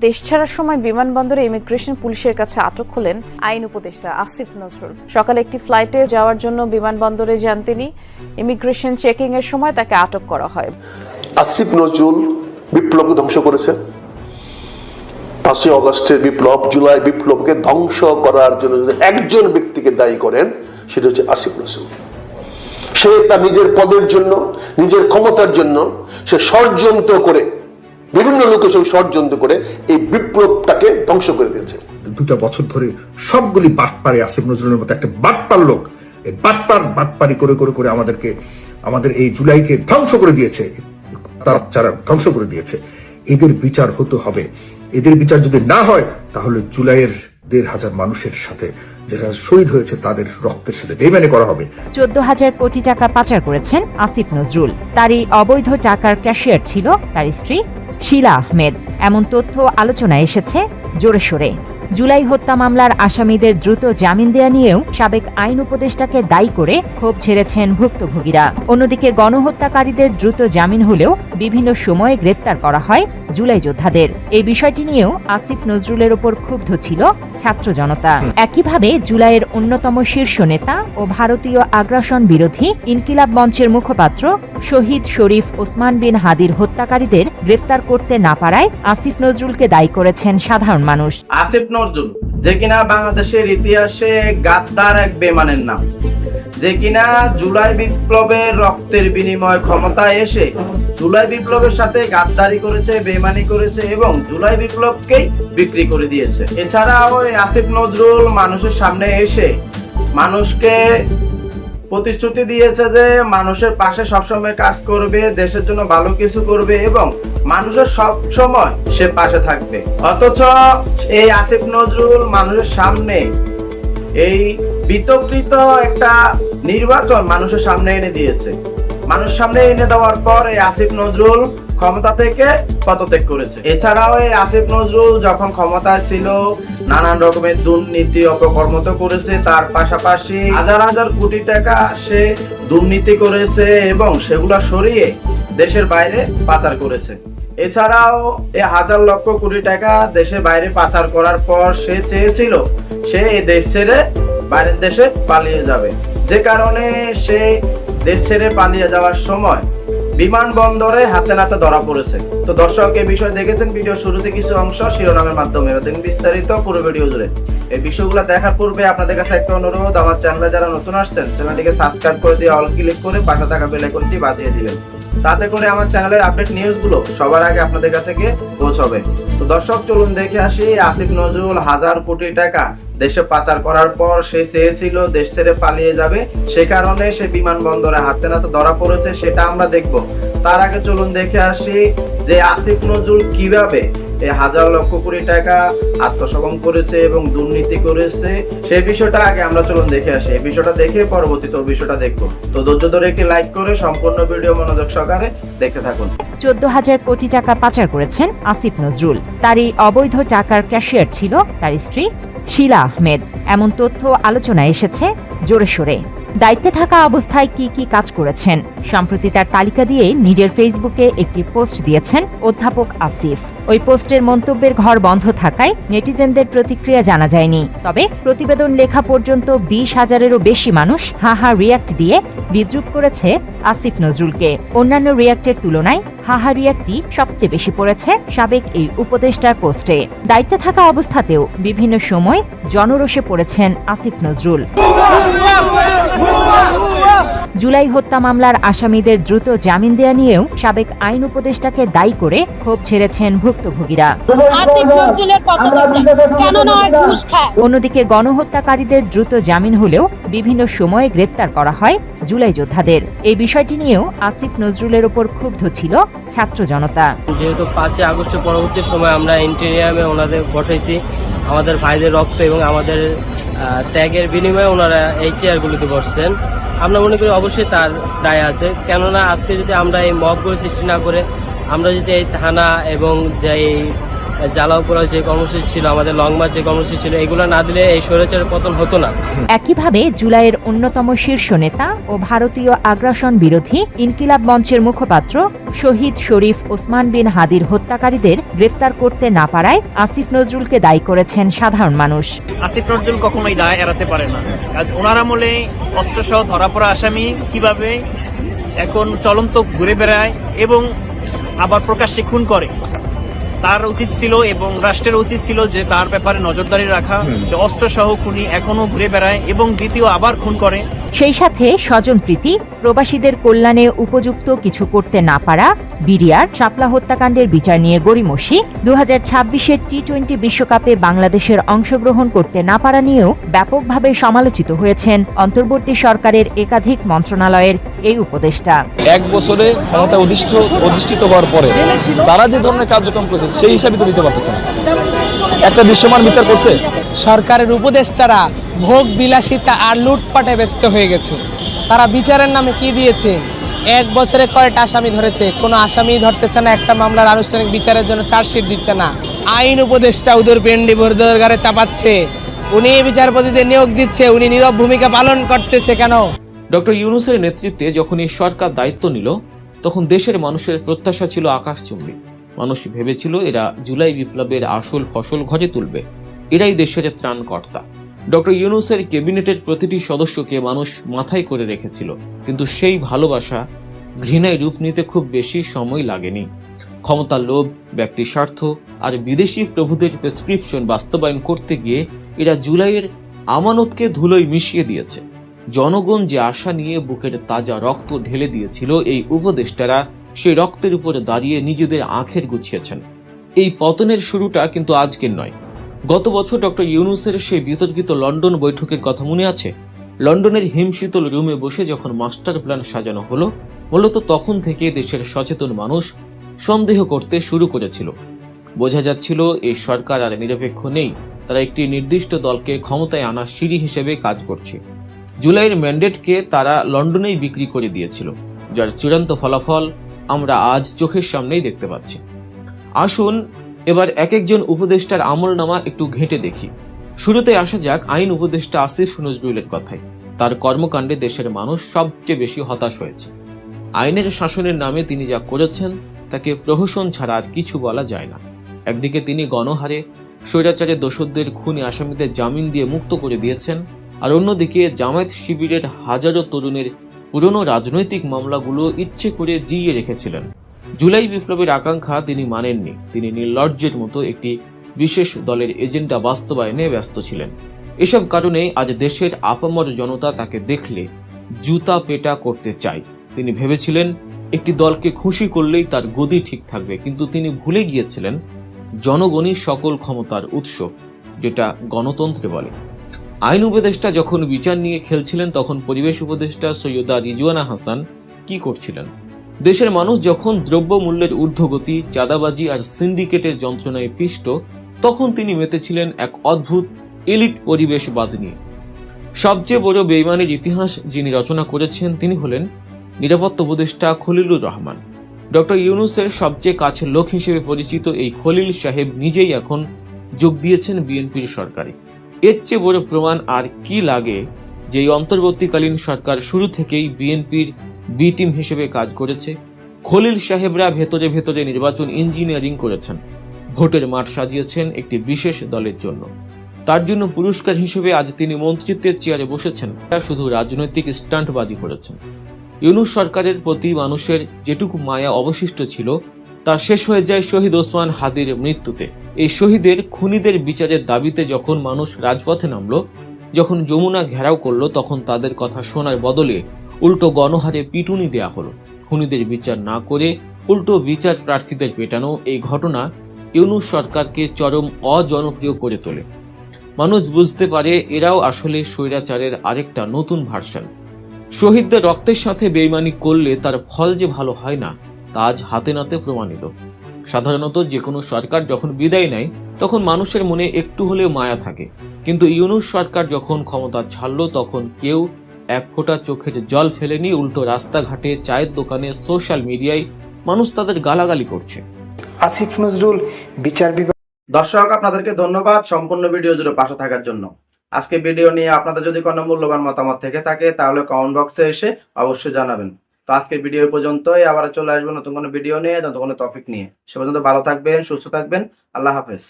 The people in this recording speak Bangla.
দেশ ছাড়ার সময় বিমানবন্দরে ইমিগ্রেশন পুলিশের কাছে আটক হলেন আইন উপদেষ্টা আসিফ নজরুল। সকালে একটি ফ্লাইটে যাওয়ার জন্য বিমানবন্দরে যান তিনি। ইমিগ্রেশন চেকিং এর সময় তাকে আটক করা হয়। আসিফ নজরুল বিপ্লবকে ধ্বংস করেছে। 5ই অগস্টের বিপ্লব, জুলাই বিপ্লবকে ধ্বংস করার জন্য যদি একজন ব্যক্তিকে দায়ী করেন, সেটা হচ্ছে আসিফ নজরুল। সে তার নিজের পদের জন্য, নিজের ক্ষমতার জন্য সে ষড়যন্ত্র করে, বিভিন্ন লোকের সঙ্গে ষড়যন্ত্র করে এই বিপ্লবটাকে ধ্বংস করে দিয়েছে। 2 বছর ধরে সবগুলি বাটপারে আসিফ নজরুলের মতো একটা বাটপার লোক, এই বাটপারি করে করে করে আমাদের এই জুলাইকে ধ্বংস করে দিয়েছে, তারা ধ্বংস করে দিয়েছে। এদের বিচার হতে হবে। এদের বিচার যদি না হয়, তাহলে জুলাইয়ের 1,500 মানুষের সাথে যারা শহীদ হয়েছে তাদের রক্তের সাথে বেইমানি করা হবে। 14,000 কোটি টাকা পাচার করেছেন আসিফ নজরুল। তারই অবৈধ টাকার ক্যাশিয়ার ছিল তার স্ত্রী শিলা আহমেদ। এমন তথ্য আলোচনায় এসেছে জোরে সোরে। জুলাই হত্যা মামলার আসামিদের দ্রুত জামিন দেয়া নিয়েও সাবেক আইন উপদেষ্টাকে দায়ী করে ক্ষোভ ছেড়েছেন ভুক্তভোগীরা। অন্যদিকে গণহত্যাকারীদের দ্রুত জামিন হলেও বিভিন্ন সময়ে গ্রেপ্তার করা হয় জুলাই যোদ্ধাদের। এই বিষয়টি নিয়েও আসিফ নজরুলের ওপর ক্ষুব্ধ ছিল ছাত্র জনতা। একইভাবে জুলাইয়ের অন্যতম শীর্ষ নেতা ও ভারতীয় আগ্রাসন বিরোধী ইনকিলাব মঞ্চের মুখপাত্র শহীদ শরীফ ওসমান বিন হাদির হত্যাকারীদের গ্রেপ্তার করতে না পারায় আসিফ নজরুলকে দায়ী করেছেন সাধারণ মানুষ। আসিফ নজরুল যে কিনা বাংলাদেশের ইতিহাসে গাদ্দার এক বেমানের নাম, যে কিনা জুলাই বিপ্লবের রক্তের বিনিময় ক্ষমতায় এসে জুলাই বিপ্লবের সাথে গাদ্দারি করেছে, বেমানি করেছে এবং জুলাই বিপ্লবকেই বিক্রি করে দিয়েছে। এছাড়াও আসিফ নজরুল মানুষের সামনে এসে মানুষকে প্রতিশ্রুতি দিয়েছে যে মানুষের পাশে সবসময় কাজ করবে, দেশের জন্য ভালো কিছু করবে এবং মানুষের সব সময় সে পাশে থাকবে। অথচ এই আসিফ নজরুল মানুষের সামনে এই বিতর্কিত একটা নির্বাচন মানুষের সামনে এনে দিয়েছে। মানুষের সামনে এনে দেওয়ার পর এই আসিফ নজরুল ক্ষমতা থেকে পদত্যাগ করেছে। এছাড়াও এই আসিফ নজরুল যখন ক্ষমতায় ছিল নানান রকমের দুর্নীতি অপকর্ম তো করেছে, তার পাশাপাশি হাজার হাজার কোটি টাকা সে দুর্নীতি করেছে এবং সেগুলো সরিয়ে দেশের বাইরে পাচার করেছে। এছাড়াও এই হাজার লক্ষ কোটি টাকা দেশের বাইরে পাচার করার পর সে চেয়েছিল সে এই দেশ ছেড়ে বাইরের দেশে পালিয়ে যাবে, যে কারণে সে দেশ ছেড়ে পালিয়ে যাওয়ার সময় বিমানবন্দরে হাতে নাতে ধরা পড়েছে। তো দর্শক এই বিষয় দেখেছেন ভিডিও শুরুতে কিছু অংশ শিরোনামের মাধ্যমে, দেখুন বিস্তারিত পুরো ভিডিও জুড়ে। এই বিষয়গুলো দেখার পূর্বে আপনাদের কাছে একটা অনুরোধ, আমার চ্যানেলে যারা নতুন আসছেন চ্যানেলটিকে সাবস্ক্রাইব করে দিয়ে অল ক্লিক করে পাশে থাকা বেল আইকনটি বাজিয়ে দিবেন, তাতে করে আমার চ্যানেলের আপডেট নিউজগুলো সবার আগে আপনাদের কাছে গিয়ে পৌঁছবে। তো দর্শক চলুন দেখে আসি আসিফ নজরুল হাজার কোটি টাকা দেশে পাচার করার পর সে চেয়েছিল দেশ ছেড়ে পালিয়ে যাবে, সে কারণে সে বিমানবন্দরে হাতে নাতে ধরা পড়েছে, সেটা আমরা দেখব। তার আগে চলুন দেখে আসি যে আসিফ নজরুল কিভাবে এই হাজার লক্ষ কোটি টাকা আত্মসমর্পণ করেছে এবং দুর্নীতি করেছে, সেই বিষয়টা আগে আমরা চলুন দেখে আসি। এই বিষয়টা দেখে পরবর্তীতে বিষয়টা দেখবো। তো ধৈর্য ধরে একটি লাইক করে সম্পূর্ণ ভিডিও মনোযোগ সহকারে দেখতে থাকুন। 14,000 কোটি টাকা পাচার করেছেন আসিফ নজরুল। তারই অবৈধ টাকার ক্যাশিয়ার ছিল তার স্ত্রী শিলা আহমেদ। এমন তথ্য আলোচনায় এসেছে জোরে সোরে। দায়িত্বে থাকা অবস্থায় কি কি কাজ করেছেন সম্প্রতি তার তালিকা দিয়ে নিজের ফেসবুকে একটি পোস্ট দিয়েছেন অধ্যাপক আসিফ। ওই পোস্টের মন্তব্যের ঘর বন্ধ থাকায় নেটিজেনদের প্রতিক্রিয়া জানা যায়নি। তবে প্রতিবেদন লেখা পর্যন্ত 20,000-এরও বেশি মানুষ হাহা রিয়াক্ট দিয়ে বিদ্রূপ করেছে আসিফ নজরুলকে। অন্যান্য রিয়াক্টের তুলনায় হাহা রিয়াক্টই সবচেয়ে বেশি পড়েছে সাবেক এই উপদেষ্টার পোস্টে। দায়িত্বে থাকা অবস্থাতেও বিভিন্ন সময় জনরোষে পড়েছেন আসিফ নজরুল। জুলাই হত্যা মামলার আসামিদের দ্রুত জামিন দেয়া নিয়েও সাবেক আইন উপদেষ্টাকে দায়ী করে ক্ষোভ ছেড়েছেন ভুক্তভোগীরা। অন্যদিকে গণহত্যাকারীদের দ্রুত জামিন হলেও বিভিন্ন সময়ে গ্রেপ্তার করা হয় জুলাই যোদ্ধাদের। এই বিষয়টি নিয়েও আসিফ নজরুলের ওপর ক্ষুব্ধ ছিল ছাত্র জনতা। যেহেতু 5ই আগস্টের পরবর্তী সময় আমরা ইন্টেরিয়ামে ওনাদের বসাইছি, আমাদের ভাইদের রক্ত এবং আমাদের ত্যাগের বিনিময়ে ওনারা এই চেয়ারগুলিতে বসছেন। আমরা মনে করি অবশ্যই তার দায় আছে, কেননা আজকে যদি আমরা এই মবগুলো সৃষ্টি না করে আমরা যদি এই থানা এবং যে জ্বালাও পোড়া যে কর্মসূচি ছিল, আমাদের লং মার্চ যে কর্মসূচি ছিল, এগুলো না দিলে এই স্বৈরাচারের পতন হতো না। একইভাবে জুলাইয়ের অন্যতম শীর্ষ নেতা ও ভারতীয় আগ্রাসন বিরোধী ইনকিলাব মঞ্চের মুখপাত্র শহীদ শরীফ ওসমান বিন হাদির হত্যাকারীদের গ্রেপ্তার করতে না পারায় আসিফ নজরুলকে দায়ী করেছেন সাধারণ মানুষ। আসিফ নজরুল কখনোই দায় এড়াতে পারে না। আজ ওনার আমলে অস্ত্রসহ ধরা পড়া আসামি কিভাবে এখন চলন্ত ঘুরে বেড়ায় এবং আবার প্রকাশ্যে খুন করে, তার উচিত ছিল এবং রাষ্ট্রের উচিত ছিল যে তার ব্যাপারে নজরদারি রাখা, যে অস্ত্রসহ খুনি এখনো ঘুরে বেড়ায় এবং দ্বিতীয় আবার খুন করে। সেই সাথে স্বজনপ্রীতি, প্রবাসীদের কল্যাণে উপযুক্ত কিছু করতে না পারা, বিডিআর, শাপলা হত্যাকাণ্ডের বিচার নিয়ে গড়িমসি, 2026-এর টি-20 বিশ্বকাপে বাংলাদেশের অংশগ্রহণ করতে না পারা নিয়েও ব্যাপকভাবে সমালোচিত হয়েছেন অন্তর্বর্তী সরকারের একাধিক মন্ত্রণালয়ের এই উপদেষ্টা। এক বছরে ক্ষমতা অধিষ্ঠিত হওয়ার পরে তারা যে ধরনের কার্যক্রম করেছে সেই হিসাবে তো দিতে পারতেছে না। একটা দৃশ্যমান বিচার করছে। সরকারের উপদেষ্টারা ভোগ বিলাসিতা আর লুটপাটে ব্যস্ত হয়ে গেছে। তারা বিচারের নামে কি দিয়েছে? এক বছরে কয়টা আসামি ধরেছে? কোনো আসামি ধরতেছে না, একটা মামলার আনুষ্ঠানিক বিচারের জন্য চার্জশিট দিচ্ছে না। আইন উপদেষ্টা উদর পেন্ডি ভোরদরগারে চাপাচ্ছে, উনি বিচারপতিদের নিয়োগ দিচ্ছে, উনি নীরব ভূমিকা পালন করতেছে কেন? ডক্টর ইউনূসের নেতৃত্বে যখন এই সরকার দায়িত্ব নিল তখন দেশের মানুষের প্রত্যাশা ছিল আকাশচুম্বী। মানুষ ভেবেছিল এরা জুলাই বিপ্লবের আসল ফসল ঘরে তুলবে, এরাই দেশের ত্রাণকর্তা। ডক্টর ইউনূসের ক্যাবিনেটের প্রতিটি সদস্যকে মানুষ মাথায় করে রেখেছিল, কিন্তু সেই ভালোবাসা ঘৃণায় রূপ নিতে খুব বেশি সময় লাগেনি। ক্ষমতার লোভ, ব্যক্তি স্বার্থ আর বিদেশি প্রভুদের প্রেসক্রিপশন বাস্তবায়ন করতে গিয়ে এরা জুলাইয়ের আমানতকে ধুলোয় মিশিয়ে দিয়েছে। জনগণ যে আশা নিয়ে বুকের তাজা রক্ত ঢেলে দিয়েছিল, এই উপদেষ্টারা সেই রক্তের উপরে দাঁড়িয়ে নিজেদের আঁখের গুছিয়েছেন। এই পতনের শুরুটা কিন্তু আজকের নয়। গত বছর ডক্টর ইউনূসের সেই বিতর্কিত লন্ডন বৈঠকের কথা মনে আছে? লন্ডনের হিমশীতল রুমে বসে যখন মাস্টার প্ল্যান সাজানো হলো, মূলত তখন থেকে দেশের সচেতন মানুষ সন্দেহ করতে শুরু করেছিল। বোঝা যাচ্ছিল এই সরকার আর নিরপেক্ষ নেই, তারা একটি নির্দিষ্ট দলকে ক্ষমতায় আনার সিঁড়ি হিসেবে কাজ করছে। জুলাইয়ের ম্যান্ডেটকে তারা লন্ডনেই বিক্রি করে দিয়েছিল, যার চূড়ান্ত ফলাফল আমরা আজ চোখের সামনেই দেখতে পাচ্ছি। আসুন এবার এক একজন উপদেষ্টার আমলনামা একটু ঘেঁটে দেখি। শুরুতে আসা যাক আইন উপদেষ্টা আসিফ নজরুলের কথায়। তার কর্মকাণ্ডে দেশের মানুষ সবচেয়ে বেশি হতাশ হয়েছে। আইনের শাসনের নামে তিনি যা করেছেন তাকে প্রহসন ছাড়া আর কিছু বলা যায় না। একদিকে তিনি গণহারে স্বৈরাচারের দোষরদের খুনি আসামিদের জামিন দিয়ে মুক্ত করে দিয়েছেন, আর অন্যদিকে জামায়াত শিবিরের হাজারো তরুণের পুরনো রাজনৈতিক মামলাগুলো ইচ্ছে করে জিইয়ে রেখেছিলেন। জুলাই বিপ্লবের আকাঙ্ক্ষা তিনি মানেননি। তিনি নির্লজ্জের মতো একটি বিশেষ দলের এজেন্ডা বাস্তবায়নে ব্যস্ত ছিলেন। এসব কারণে আজ দেশের আপামর জনতা তাকে দেখলে জুতা পেটা করতে চায়। তিনি ভেবেছিলেন একটি দলকে খুশি করলেই তার গদি ঠিক থাকবে, কিন্তু তিনি ভুলে গিয়েছিলেন জনগণই সকল ক্ষমতার উৎস, যেটা গণতন্ত্রে বলে। আইন উপদেষ্টা যখন বিচার নিয়ে খেলছিলেন, তখন পরিবেশ উপদেষ্টা সৈয়দা রিজওয়ানা হাসান কি করছিলেন? দেশের মানুষ যখন দ্রব্যমূল্যের ঊর্ধ্বগতি, চাঁদাবাজি আর সিন্ডিকেটের যন্ত্রণায় পিষ্ট, তখন তিনি মেতেছিলেন এক অদ্ভুত এলিট পরিবেশবাদ নিয়ে। সবচেয়ে বড় বেঈমানের ইতিহাস যিনি রচনা করেছেন তিনি হলেন নিরাপত্তা উপদেষ্টা খলিলুর রহমান। ডক্টর ইউনূসের সবচেয়ে কাছের লোক হিসেবে পরিচিত এই খলিল সাহেব নিজেই এখন যোগ দিয়েছেন বিএনপির সরকারে। এর চেয়ে বড় প্রমাণ আর কি লাগে যে এই অন্তর্বর্তীকালীন সরকার শুরু থেকেই বিএনপির বি টিম হিসেবে কাজ করেছে। খলিল সাহেবরা ভেতরে ভেতরে নির্বাচন ইঞ্জিনিয়ারিং করেছেন, ভোটের মাঠ সাজিয়েছেন একটি বিশেষ দলের জন্য। তার জন্য পুরস্কার হিসেবে আজ তিনি মন্ত্রিত্বের চেয়ারে বসেছেন, শুধু রাজনৈতিক স্টান্টবাজি করেছেন। ইউনূস সরকারের প্রতি মানুষের যেটুকু মায়া অবশিষ্ট ছিল তা শেষ হয়ে যায় শহীদ ওসমান হাদির মৃত্যুতে। এই শহীদের খুনিদের বিচারের দাবিতে যখন মানুষ রাজপথে নামলো, যখন যমুনা ঘেরাও করলো, তখন তাদের কথা শোনার বদলে উল্টো গণহারে পিটুনি দেয়া হলো। খুনিদের বিচার না করে উল্টো বিচার প্রার্থীদের পেটানো, এই ঘটনা ইউনূস সরকারকে চরম অজনপ্রিয় করে তোলে। মানুষ বুঝতে পারে এরাও আসলে স্বৈরাচারের আরেকটা নতুন ভার্সন। শহীদদের রক্তের সাথে বেইমানি করলে তার ফল যে ভালো হয় না, তা আজ হাতে নাতে প্রমাণিত। সাধারণত যে কোনো সরকার যখন বিদায় নেয় তখন মানুষের মনে একটু হলেও মায়া থাকে, কিন্তু ইউনূস সরকার যখন ক্ষমতা ছাড়ল তখন কেউ এক ফোঁটা চোখের জল ফেলেনি। উল্টো রাস্তাঘাটে, চায়ের দোকানে, সোশ্যাল মিডিয়ায় মানুষ তাদের গালাগালি করছে। আসিফ নজরুল বিচার বিভাগ দর্শক, আপনাদেরকে ধন্যবাদ সম্পূর্ণ ভিডিও জুড়ে পাশে থাকার জন্য। আজকে ভিডিও নিয়ে আপনাদের যদি কোনো মূল্যবান মতামত থেকে থাকে তাহলে কমেন্ট বক্সে এসে অবশ্যই জানাবেন। তো আজকের ভিডিও পর্যন্তই, আবার চলে আসবেন নতুন কোনো ভিডিও নিয়ে, নতুন কোনো টপিক নিয়ে। সে পর্যন্ত ভালো থাকবেন, সুস্থ থাকবেন। আল্লাহ হাফেজ।